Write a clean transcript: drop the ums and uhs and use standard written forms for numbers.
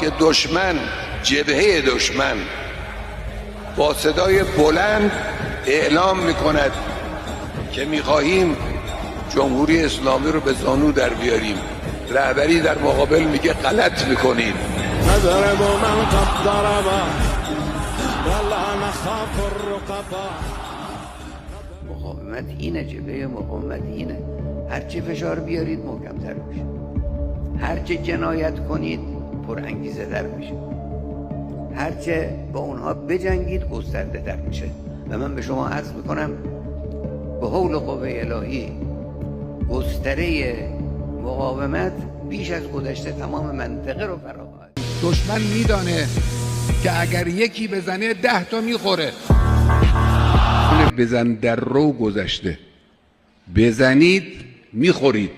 که دشمن، جبهه دشمن با صدای بلند اعلام میکند که میخواهیم جمهوری اسلامی رو به زانو در بیاریم، رهبری در مقابل میگه غلط میکنید. نضرب من قد ضرب ولا نخاف الرقبا. مقاومت اینه، جبهه مقاومت اینه. هرچه فشار بیارید محکم‌تر میشه، هرچه جنایت کنید پرانگیزه تر میشه، هرچه با اونها بجنگید گسترده تر میشه. و من به شما عرض میکنم به حول قوه الهی گستره مقاومت بیش از گذشته تمام منطقه رو فرا خواهد. دشمن میدانه که اگر یکی بزنه 10 تا میخوره. بزن در رو گذشته، بزنید میخورید.